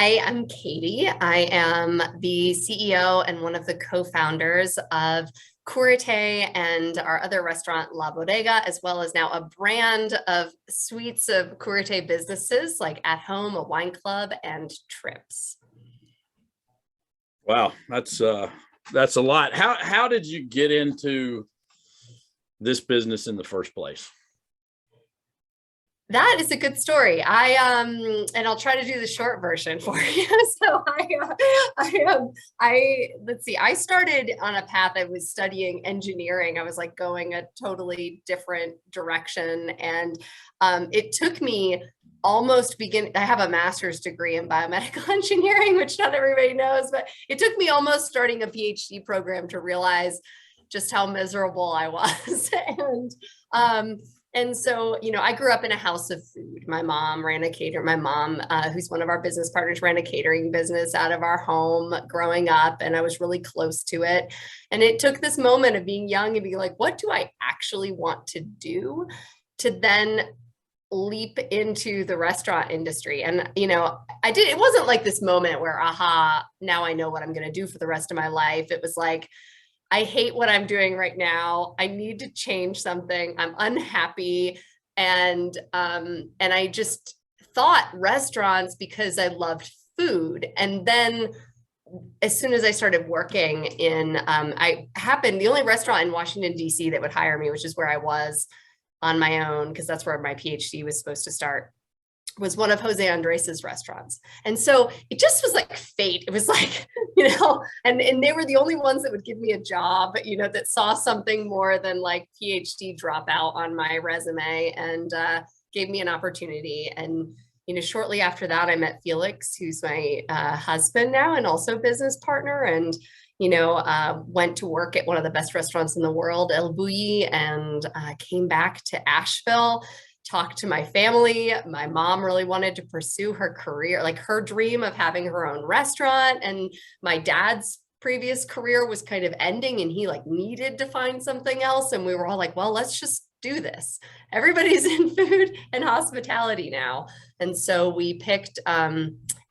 Hi, I'm Katie. I am the CEO and one of the co-founders of Curate and our other restaurant, La Bodega, as well as now a brand of suites of Curate businesses like At Home, a wine club, and Trips. Wow, that's a lot. How did you get into this business in the first place? That is a good story. And I'll try to do the short version for you. So let's see. I started on a path. I was studying engineering. I was like going a totally different direction, and it took me almost I have a master's degree in biomedical engineering, which not everybody knows, but it took me almost starting a PhD program to realize just how miserable I was. And so, I grew up in a house of food. My mom ran a cater. My mom, who's one of our business partners, ran a catering business out of our home growing up, and I was really close to it. And it took this moment of being young and being like, what do I actually want to do, to then leap into the restaurant industry. And, it wasn't like this moment where, aha, now I know what I'm going to do for the rest of my life. It was like, I hate what I'm doing right now. I need to change something. I'm unhappy. And I just thought restaurants because I loved food. And then as soon as I started working the only restaurant in Washington, D.C. that would hire me, which is where I was on my own, because that's where my PhD was supposed to start, was one of Jose Andres's restaurants. And so it just was like fate. It was like, and they were the only ones that would give me a job, that saw something more than like PhD dropout on my resume, and gave me an opportunity. And, shortly after that, I met Felix, who's my husband now and also business partner, and went to work at one of the best restaurants in the world, El Bulli, and came back to Asheville, talked to my family. My mom really wanted to pursue her career, like her dream of having her own restaurant. And my dad's previous career was kind of ending, and he needed to find something else. And we were all like, well, let's just do this. Everybody's in food and hospitality now. And so we picked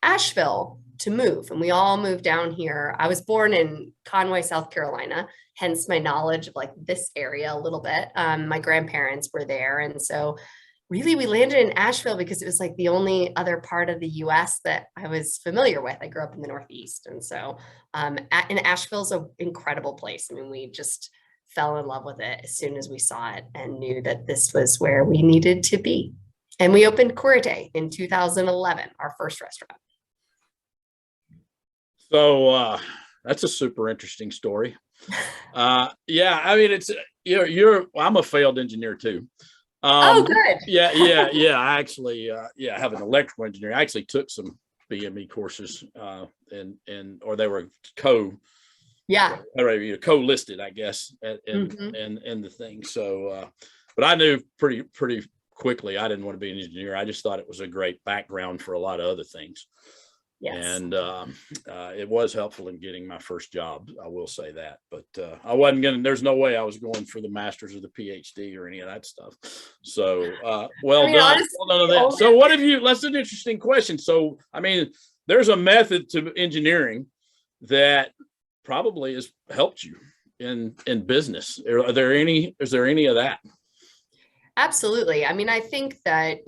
Asheville to move, and we all moved down here. I was born in Conway, South Carolina, hence my knowledge of this area a little bit. My grandparents were there. And so really we landed in Asheville because it was the only other part of the US that I was familiar with. I grew up in the Northeast. And so and Asheville's an incredible place. I mean, we just fell in love with it as soon as we saw it and knew that this was where we needed to be. And we opened Curate in 2011, our first restaurant. So that's a super interesting story. Yeah, I mean, it's I'm a failed engineer too. Oh, good. Yeah. I actually have an electrical engineer. I actually took some BME courses, or they were co-listed, I guess, in the thing. So, but I knew pretty quickly I didn't want to be an engineer. I just thought it was a great background for a lot of other things. Yes. And it was helpful in getting my first job, I will say that. But I wasn't there's no way I was going for the master's or the PhD or any of that stuff. So well done. Honestly, well done on that. So what have you, that's an interesting question. So, I mean, there's a method to engineering that probably has helped you in business. Is there any of that? Absolutely. I mean, I think that,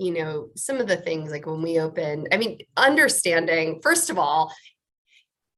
some of the things when we opened, understanding, first of all,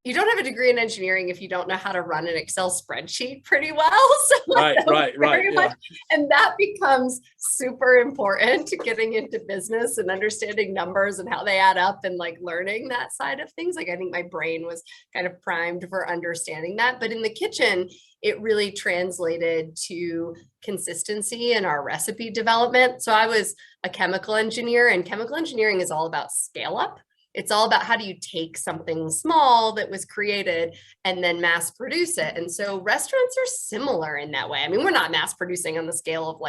you don't have a degree in engineering if you don't know how to run an Excel spreadsheet pretty well. So right. Yeah. And that becomes super important to getting into business and understanding numbers and how they add up, and learning that side of things. I think my brain was kind of primed for understanding that. But in the kitchen, it really translated to consistency in our recipe development. So I was a chemical engineer, and chemical engineering is all about scale up. It's all about how do you take something small that was created and then mass produce it. And so restaurants are similar in that way. I mean, we're not mass producing on the scale of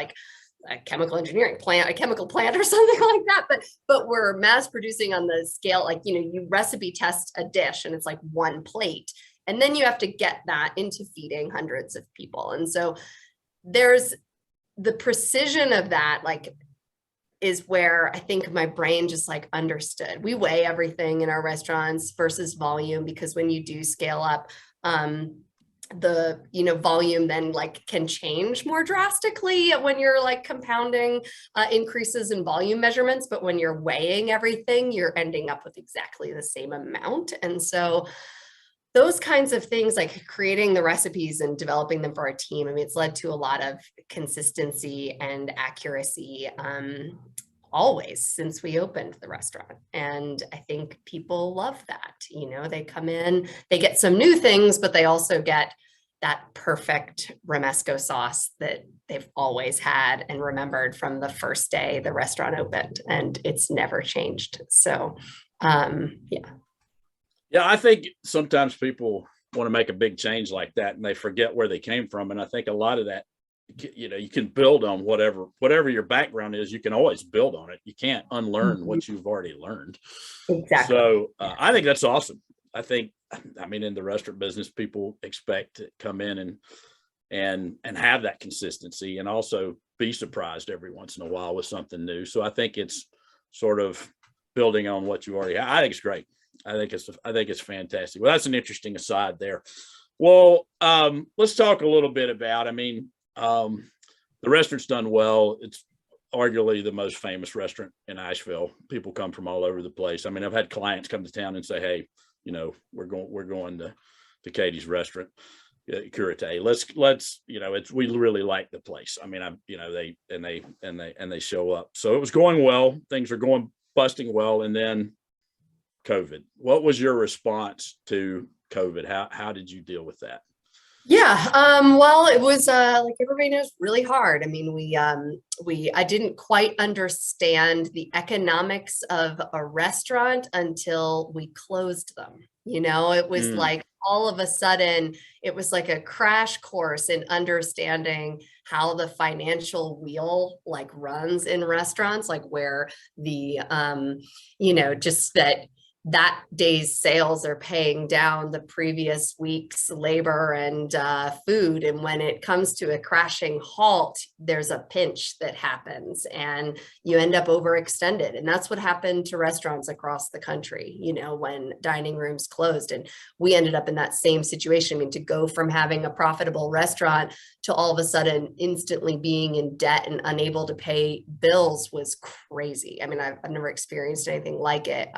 a chemical engineering plant, a chemical plant or something like that, but we're mass producing on the scale, you recipe test a dish and it's one plate. And then you have to get that into feeding hundreds of people. And so there's the precision of that, is where I think my brain just like understood. We weigh everything in our restaurants versus volume, because when you do scale up, the volume then like can change more drastically when you're like compounding increases in volume measurements, but when you're weighing everything, you're ending up with exactly the same amount. And so those kinds of things, like creating the recipes and developing them for our team, I mean, it's led to a lot of consistency and accuracy always since we opened the restaurant. And I think people love that. They come in, they get some new things, but they also get that perfect romesco sauce that they've always had and remembered from the first day the restaurant opened, and it's never changed. So yeah, I think sometimes people want to make a big change like that and they forget where they came from. And I think a lot of that, you can build on whatever your background is. You can always build on it. You can't unlearn what you've already learned. Exactly. So I think that's awesome. I mean, in the restaurant business, people expect to come in and have that consistency, and also be surprised every once in a while with something new. So I think it's sort of building on what you already have. I think it's great. I think it's fantastic. Well, that's an interesting aside there. Well, let's talk a little bit about, the restaurant's done well. It's arguably the most famous restaurant in Asheville. People come from all over the place. I mean, I've had clients come to town and say, hey, we're going to Katie's restaurant, Curate. We really like the place. I mean, they show up. So it was going well. Things are going busting well. And then COVID. What was your response to COVID? How did you deal with that? Yeah, well, it was like everybody knows, really hard. I mean, I didn't quite understand the economics of a restaurant until we closed them. It was like all of a sudden, it was like a crash course in understanding how the financial wheel like runs in restaurants, like where the, just that day's sales are paying down the previous week's labor and food. And when it comes to a crashing halt, there's a pinch that happens and you end up overextended. And that's what happened to restaurants across the country, when dining rooms closed. And we ended up in that same situation. I mean, to go from having a profitable restaurant to all of a sudden instantly being in debt and unable to pay bills was crazy. I mean, I've never experienced anything like it.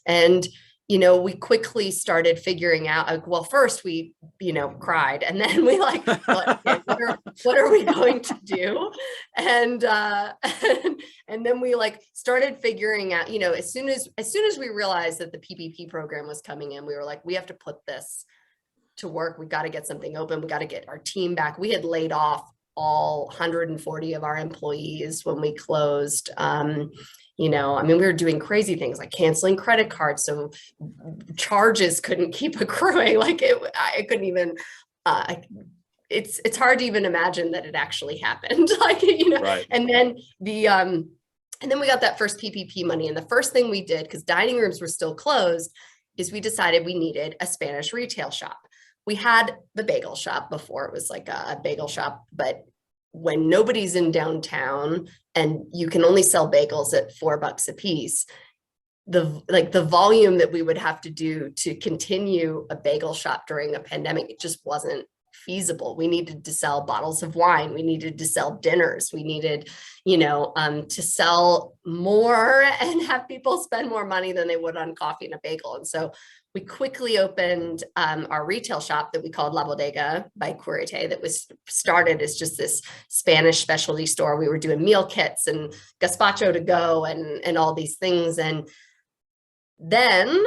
And, we quickly started figuring out, well, first we, cried, and then we like, what are we going to do? And then we like started figuring out, as soon as we realized that the PPP program was coming in, we were like, we have to put this to work. We got to get something open. We got to get our team back. We had laid off all 140 of our employees when we closed. We were doing crazy things like canceling credit cards, so charges couldn't keep accruing. Like I couldn't even. It's hard to even imagine that it actually happened. Right. And then and then we got that first PPP money, and the first thing we did, because dining rooms were still closed, is we decided we needed a Spanish retail shop. We had the bagel shop before. It was like a bagel shop, but when nobody's in downtown and you can only sell bagels at $4 a piece, the volume that we would have to do to continue a bagel shop during a pandemic, it just wasn't feasible. We needed to sell bottles of wine. We needed to sell dinners. We needed, to sell more and have people spend more money than they would on coffee and a bagel. And so we quickly opened our retail shop that we called La Bodega by Curate, that was started as just this Spanish specialty store. We were doing meal kits and gazpacho to go and all these things. And then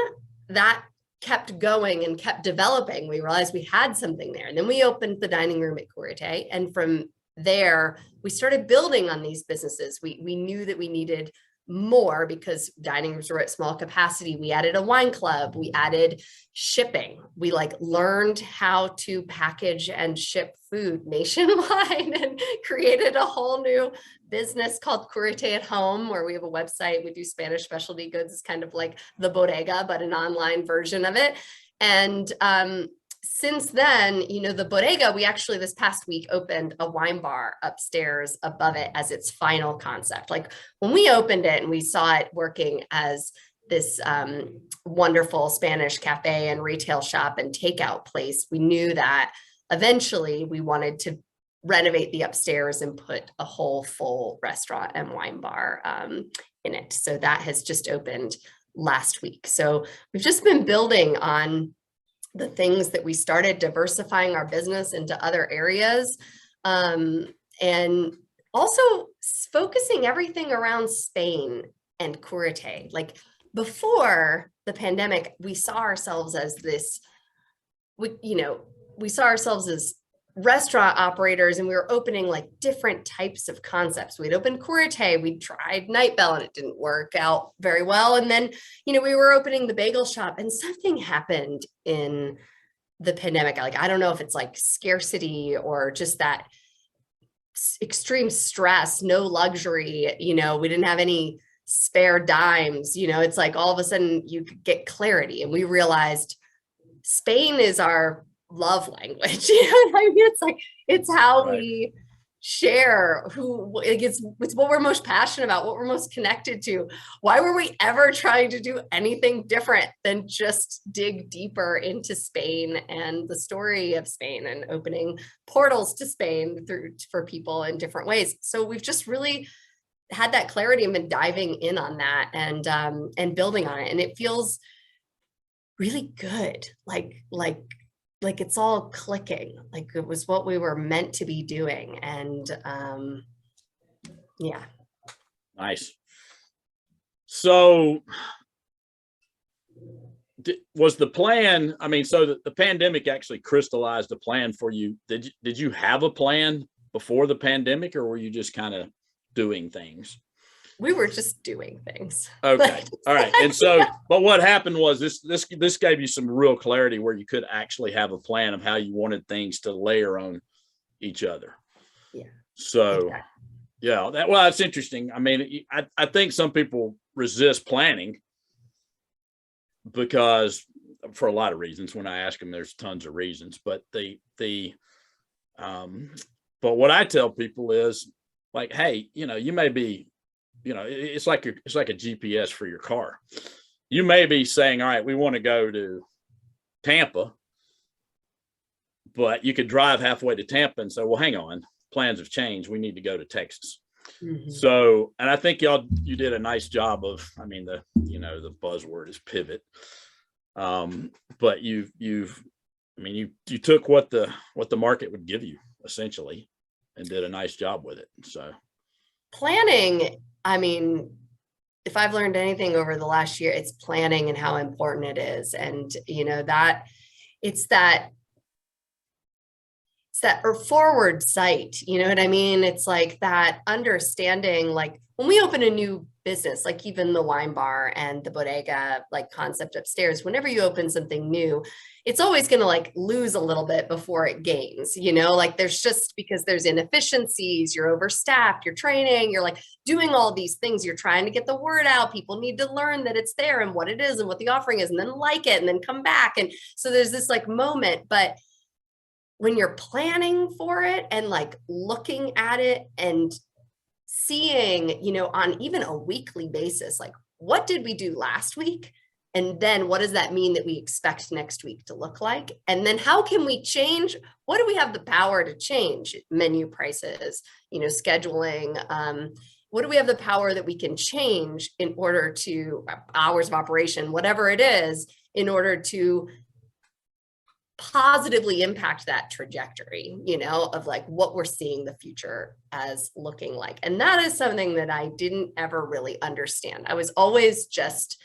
that kept going and kept developing. We realized we had something there. And then we opened the dining room at Curate. And from there, we started building on these businesses. We knew that we needed more because dining rooms were at small capacity. We added a wine club. We added shipping. We learned how to package and ship food nationwide and created a whole new business called Curate at Home, where we have a website. We do Spanish specialty goods. It's kind of like the bodega, but an online version of it. And since then, the bodega, we actually this past week opened a wine bar upstairs above it as its final concept. Like when we opened it and we saw it working as this wonderful Spanish cafe and retail shop and takeout place, we knew that eventually we wanted to renovate the upstairs and put a whole full restaurant and wine bar in it. So that has just opened last week. So we've just been building on the things that we started, diversifying our business into other areas, and also focusing everything around Spain and Curate. Like before the pandemic, we saw ourselves as we saw ourselves as restaurant operators, and we were opening like different types of concepts. We'd opened Curate, we tried Night Bell and it didn't work out very well. And then, we were opening the bagel shop, and something happened in the pandemic. Like, I don't know if it's like scarcity or just that extreme stress, no luxury, we didn't have any spare dimes, it's like all of a sudden you could get clarity. And we realized Spain is our love language. It's like, it's how we share it's what we're most passionate about, what we're most connected to. Why were we ever trying to do anything different than just dig deeper into Spain and the story of Spain and opening portals to Spain for people in different ways? So we've just really had that clarity and been diving in on that and building on it. And it feels really good. Like it's all clicking, like it was what we were meant to be doing. And yeah. Nice. So was the plan, so the pandemic actually crystallized a plan for you. Did you have a plan before the pandemic, or were you just kind of doing things? We were just doing things. Okay. All right. And so, but what happened was this gave you some real clarity where you could actually have a plan of how you wanted things to layer on each other. Yeah. So, exactly. Yeah, that's interesting. I think some people resist planning because for a lot of reasons. When I ask them, there's tons of reasons, but but what I tell people is like, hey, you may be, it's like a GPS for your car. You may be saying, all right, we want to go to Tampa, but you could drive halfway to Tampa and say, well, hang on, plans have changed. We need to go to Texas. Mm-hmm. So, and I think you did a nice job of, the buzzword is pivot. But you took what the market would give you essentially and did a nice job with it. So planning, if I've learned anything over the last year, it's planning and how important it is. And, that it's that forward sight, you know what I mean? It's like that understanding, like when we open a new business, like even the wine bar and the bodega, like concept upstairs, whenever you open something new, it's always going to like lose a little bit before it gains, like there's just because there's inefficiencies, you're overstaffed, you're training, you're like doing all these things, you're trying to get the word out. People need to learn that it's there and what it is and what the offering is, and then like it and then come back. And so there's this like moment, but when you're planning for it and like looking at it and seeing, on even a weekly basis, like what did we do last week? And then what does that mean that we expect next week to look like? And then how can we change? What do we have the power to change? Menu prices, scheduling. What do we have the power that we can change in order to hours of operation, whatever it is, in order to positively impact that trajectory, of like what we're seeing the future as looking like. And that is something that I didn't ever really understand. I was always just,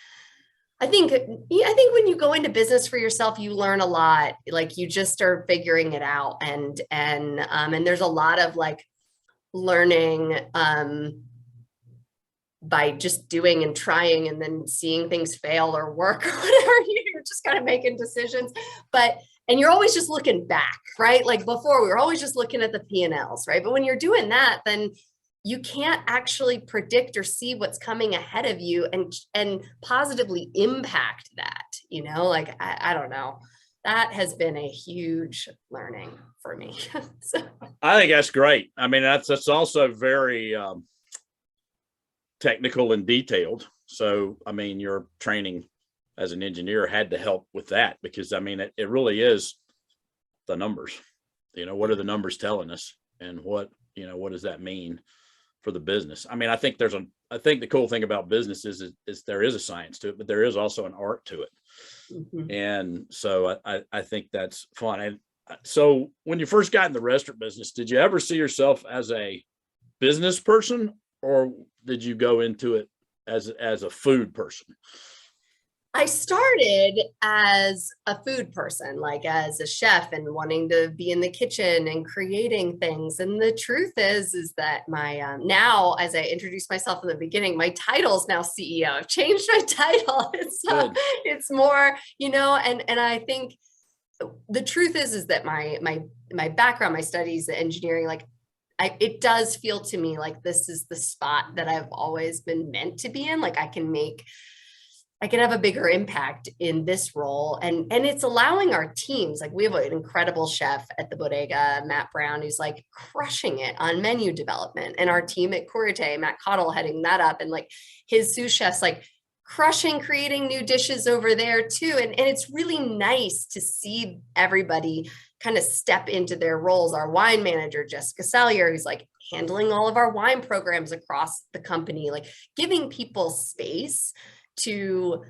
I think when you go into business for yourself, you learn a lot, like you just are figuring it out. And there's a lot of like learning, by just doing and trying and then seeing things fail or work or whatever, you're just kind of making decisions. And you're always just looking back, right? Like before we were always just looking at the P&Ls, right? But when you're doing that, then you can't actually predict or see what's coming ahead of you and positively impact that, like, I don't know. that has been a huge learning for me. So. I think that's great. I mean, that's also very technical and detailed. So, I mean, your training as an engineer had to help with that, because I mean, it really is the numbers. You know, what are the numbers telling us, and what does that mean for the business? I mean, I think the cool thing about business is there is a science to it, but there is also an art to it. Mm-hmm. And so I think that's fun. And so when you first got in the restaurant business, did you ever see yourself as a business person, or did you go into it as a food person? I started as a food person, like as a chef, and wanting to be in the kitchen and creating things. And the truth is that my now, as I introduced myself in the beginning, my title is now CEO. I've changed my title. It's more, and I think the truth is that my background, my studies, the engineering, like it does feel to me like this is the spot that I've always been meant to be in. Like I can have a bigger impact in this role. And it's allowing our teams, like we have an incredible chef at the bodega, Matt Brown, who's like crushing it on menu development. And our team at Curate, Matt Cottle, heading that up, and like his sous chefs, like crushing, creating new dishes over there too. And it's really nice to see everybody kind of step into their roles. Our wine manager, Jessica Sallier, who's like handling all of our wine programs across the company, like giving people space to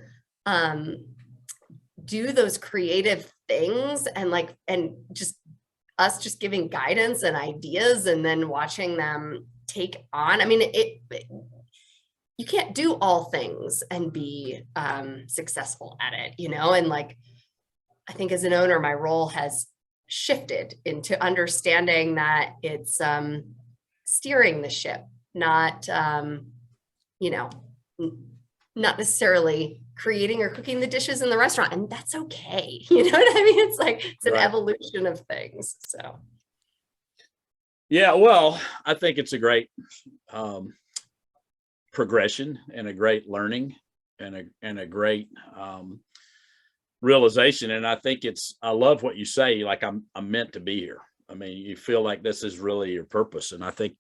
do those creative things, and just giving guidance and ideas, and then watching them take on. I mean, you can't do all things and be successful at it, and like I think as an owner, my role has shifted into understanding that it's steering the ship, not not necessarily creating or cooking the dishes in the restaurant. And that's okay. You know what I mean? It's like, it's an evolution of things. So. Yeah, well, I think it's a great progression, and a great learning, and a great realization. And I think I love what you say, like I'm meant to be here. I mean, you feel like this is really your purpose. And I think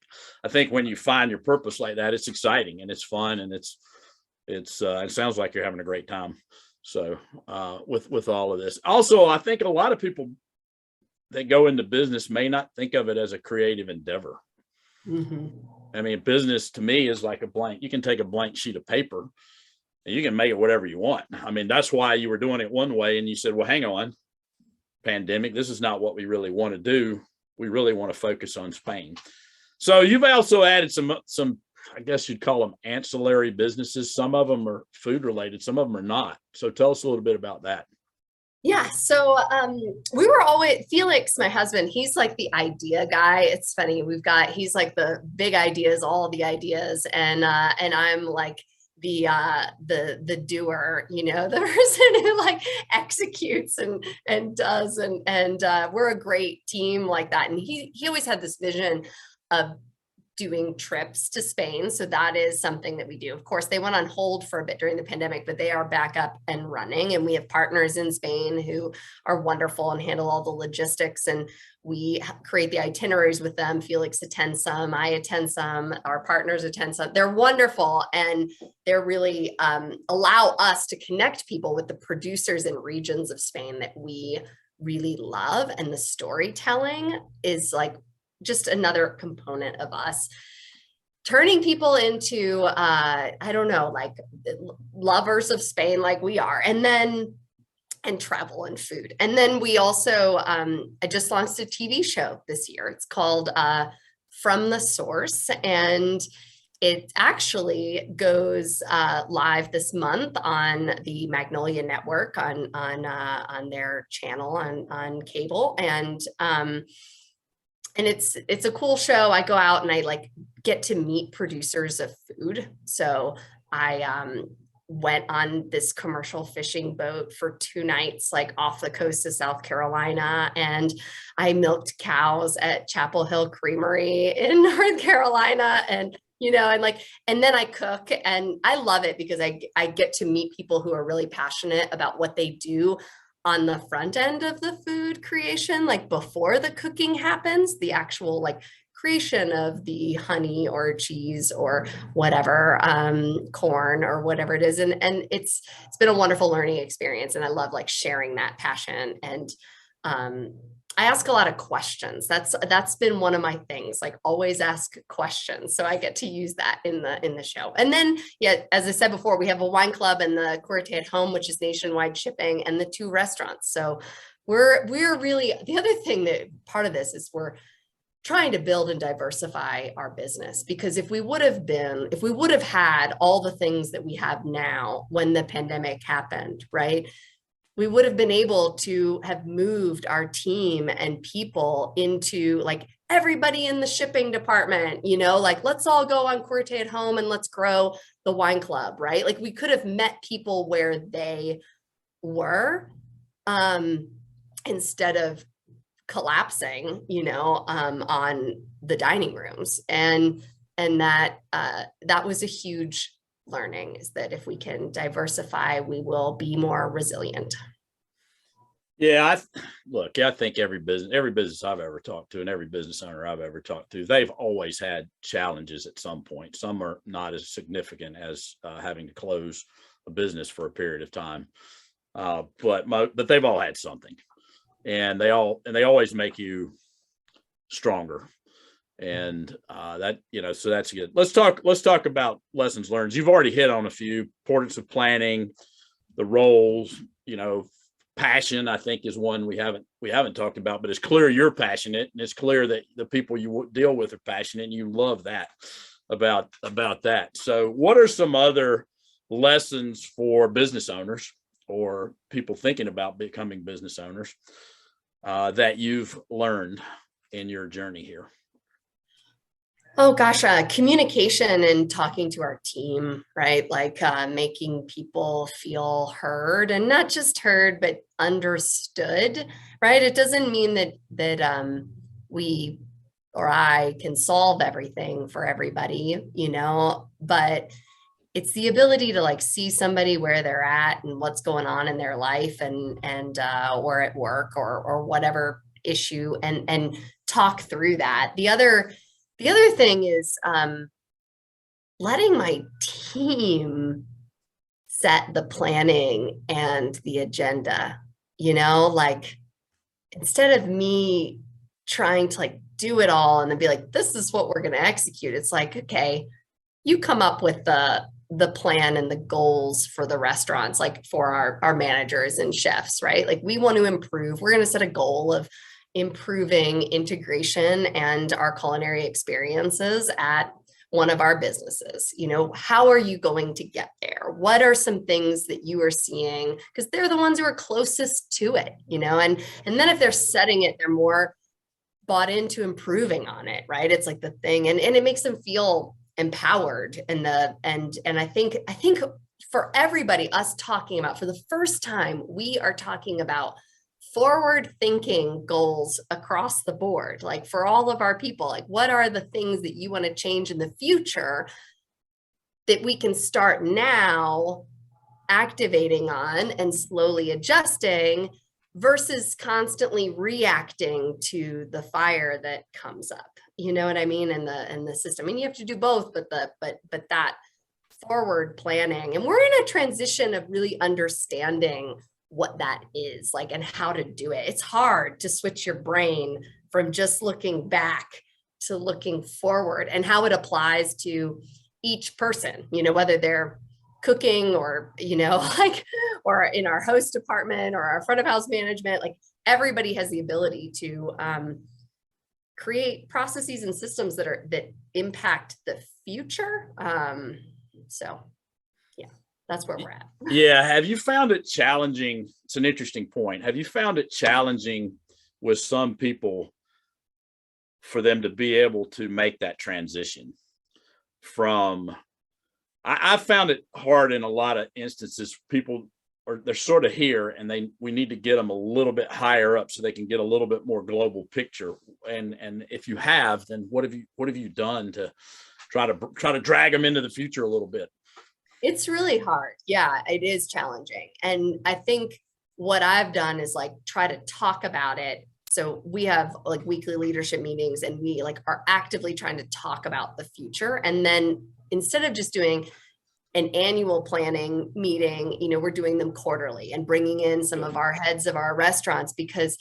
when you find your purpose like that, it's exciting and it's fun, and it sounds like you're having a great time. So with all of this, also, I think a lot of people that go into business may not think of it as a creative endeavor. Mm-hmm. I mean, business to me is like a blank. You can take a blank sheet of paper and you can make it whatever you want. I mean, that's why you were doing it one way, and you said, well, hang on, pandemic, this is not what we really want to do. We really want to focus on Spain. So you've also added some, I guess you'd call them ancillary businesses. Some of them are food related, some of them are not. So tell us a little bit about that. Yeah. So we were always, Felix, my husband, he's like the idea guy. It's funny. He's like the big ideas, all the ideas. And I'm like the doer, the person who like executes and does, and we're a great team like that. And he always had this vision of doing trips to Spain. So that is something that we do. Of course, they went on hold for a bit during the pandemic, but they are back up and running. And we have partners in Spain who are wonderful and handle all the logistics. And we create the itineraries with them. Felix attends some, I attend some, our partners attend some. They're wonderful. And they're really allow us to connect people with the producers and regions of Spain that we really love. And the storytelling is like just another component of us turning people into, I don't know, like lovers of Spain, like we are, and travel and food. And then we also, I just launched a TV show this year. It's called From the Source, and it actually goes live this month on the Magnolia Network on their channel on cable. And it's a cool show. I go out and I like get to meet producers of food. So I went on this commercial fishing boat for 2 nights, like off the coast of South Carolina. And I milked cows at Chapel Hill Creamery in North Carolina. And, and then I cook, and I love it because I get to meet people who are really passionate about what they do on the front end of the food creation, like before the cooking happens, the actual like creation of the honey or cheese or whatever, corn or whatever it is. And it's been a wonderful learning experience. And I love like sharing that passion. And I ask a lot of questions. That's been one of my things, like always ask questions. So I get to use that in the show. And then, yeah, as I said before, we have a wine club and the Curate at Home, which is nationwide shipping, and the 2 restaurants. So we're really, the other thing that part of this is we're trying to build and diversify our business, because if we would have had all the things that we have now when the pandemic happened, right? We would have been able to have moved our team and people into like everybody in the shipping department, like let's all go on Curate at Home and let's grow the wine club, right? Like we could have met people where they were, instead of collapsing, on the dining rooms. And that was a huge learning, is that if we can diversify, we will be more resilient. Yeah, I think every business I've ever talked to and every business owner I've ever talked to, they've always had challenges at some point. Some are not as significant as having to close a business for a period of time, but they've all had something, and they always make you stronger. And that, so that's good. Let's talk about lessons learned. You've already hit on a few: importance of planning, the roles, passion, I think, is one we haven't talked about, but it's clear you're passionate, and it's clear that the people you deal with are passionate, and you love that about that. So what are some other lessons for business owners or people thinking about becoming business owners that you've learned in your journey here? Oh gosh, communication and talking to our team, right? Like making people feel heard, and not just heard, but understood, right? It doesn't mean that we or I can solve everything for everybody, but it's the ability to like see somebody where they're at and what's going on in their life and or at work or whatever issue, and talk through that. The other thing is letting my team set the planning and the agenda, like instead of me trying to like do it all and then be like, this is what we're going to execute. It's like, okay, you come up with the plan and the goals for the restaurants, like for our managers and chefs, right? Like we want to improve. We're going to set a goal of improving integration and our culinary experiences at one of our businesses. How are you going to get there? What are some things that you are seeing? Because they're the ones who are closest to it, and then if they're setting it, they're more bought into improving on it, right? It's like the thing, and it makes them feel empowered. And I think for everybody, us talking about, for the first time, we are talking about forward thinking goals across the board, like for all of our people, like what are the things that you want to change in the future that we can start now activating on and slowly adjusting, versus constantly reacting to the fire that comes up, you know what I mean, in the system. And you have to do both, but that forward planning, and we're in a transition of really understanding what that is like and how to do it. It's hard to switch your brain from just looking back to looking forward, and how it applies to each person, whether they're cooking or, or in our host department or our front of house management. Like everybody has the ability to create processes and systems that impact the future. So yeah, that's where we're at. Yeah. Have you found it challenging? It's an interesting point. Have you found it challenging with some people for them to be able to make that transition from, I found it hard in a lot of instances. People they're sort of here, and we need to get them a little bit higher up so they can get a little bit more global picture. And if you have, then what have you done to try to drag them into the future a little bit? It's really hard. Yeah, it is challenging. And I think what I've done is like try to talk about it. So we have like weekly leadership meetings, and we like are actively trying to talk about the future. And then instead of just doing an annual planning meeting, you know, we're doing them quarterly and bringing in some of our heads of our restaurants, because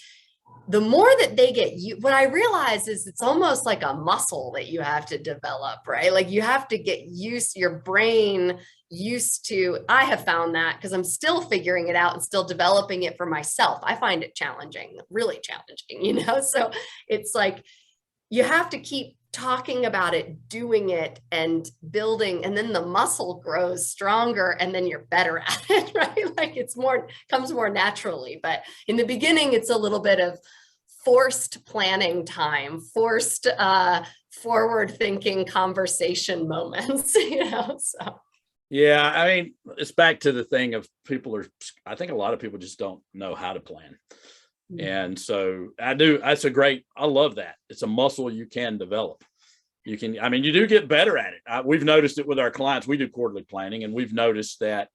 the more that they get you, what I realize is it's almost like a muscle that you have to develop, right? Like you have to get your brain used to, I have found that because I'm still figuring it out and still developing it for myself. I find it challenging, really challenging, you know? So it's like, you have to keep talking about it, doing it, and building, and then the muscle grows stronger, and then you're better at it, right? Like it's comes more naturally. But in the beginning, it's a little bit of forced planning time, forced forward thinking conversation moments, you know? So. Yeah, I mean, it's back to the thing of I think a lot of people just don't know how to plan. And so I love that. It's a muscle you can develop. You do get better at it. We've noticed it with our clients. We do quarterly planning, and we've noticed that,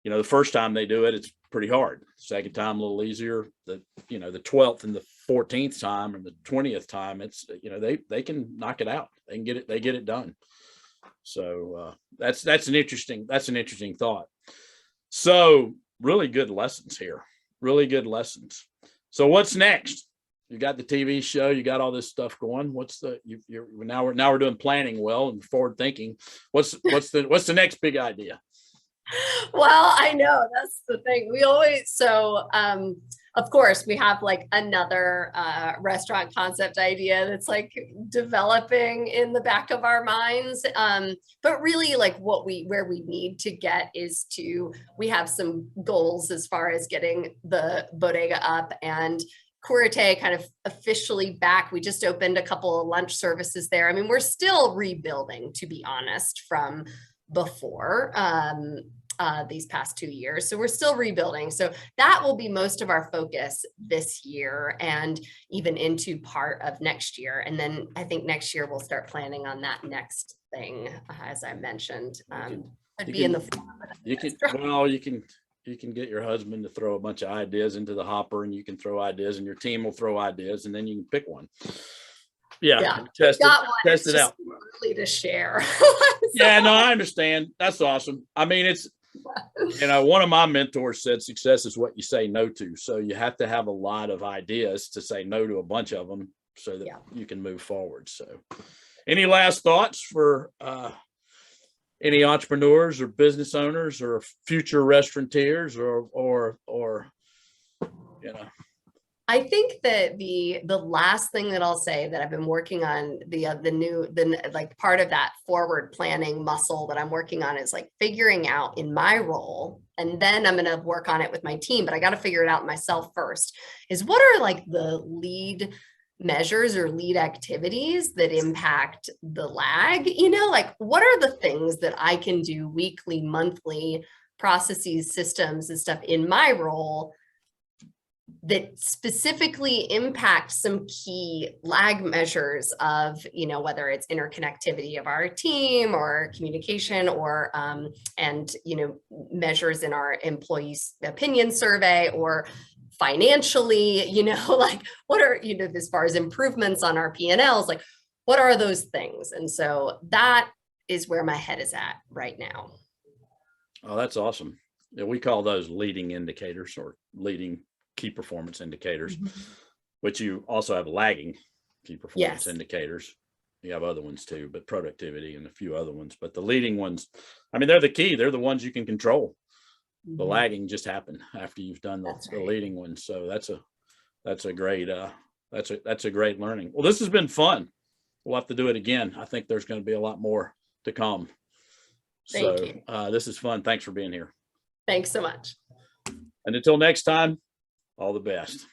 the first time they do it, it's pretty hard. Second time, a little easier. The 12th and the 14th time and the 20th time, it's, they can knock it out. They get it done. So that's an interesting thought. So really good lessons here. Really good lessons. So what's next? You got the TV show, you got all this stuff going. Now we're doing planning well and forward thinking. What's the next big idea? Well, I know that's the thing. Of course we have like another restaurant concept idea that's like developing in the back of our minds. But really like where we need to get is we have some goals as far as getting the bodega up and Curate kind of officially back. We just opened a couple of lunch services there. I mean, we're still rebuilding, to be honest, from before these past 2 years. So we're still rebuilding. So that will be most of our focus this year and even into part of next year. And then I think next year we'll start planning on that next thing, as I mentioned. You can get your husband to throw a bunch of ideas into the hopper, and you can throw ideas, and your team will throw ideas, and then you can pick one. Yeah. Test it out. Really to share. Yeah, no, I understand. That's awesome. I mean, it's, one of my mentors said success is what you say no to. So you have to have a lot of ideas to say no to a bunch of them so that you can move forward. So any last thoughts for any entrepreneurs or business owners or future restaurateurs or I think that the last thing that I'll say that I've been working on, like part of that forward planning muscle that I'm working on is like figuring out in my role, and then I'm going to work on it with my team, but I got to figure it out myself first, is what are like the lead measures or lead activities that impact the lag, like what are the things that I can do weekly, monthly, processes, systems and stuff in my role that specifically impact some key lag measures of, whether it's interconnectivity of our team or communication or, measures in our employees' opinion survey or financially, like what are, as far as improvements on our P&Ls, like what are those things? And so that is where my head is at right now. Oh, that's awesome. Yeah, we call those leading indicators or leading key performance indicators, but you also have lagging key performance indicators. You have other ones too, but productivity and a few other ones, but the leading ones, I mean, they're the key. They're the ones you can control. The lagging just happen after you've done the leading ones. So that's a great learning. Well, this has been fun. We'll have to do it again. I think there's going to be a lot more to come. Thank you. This is fun. Thanks for being here. Thanks so much. And until next time, all the best.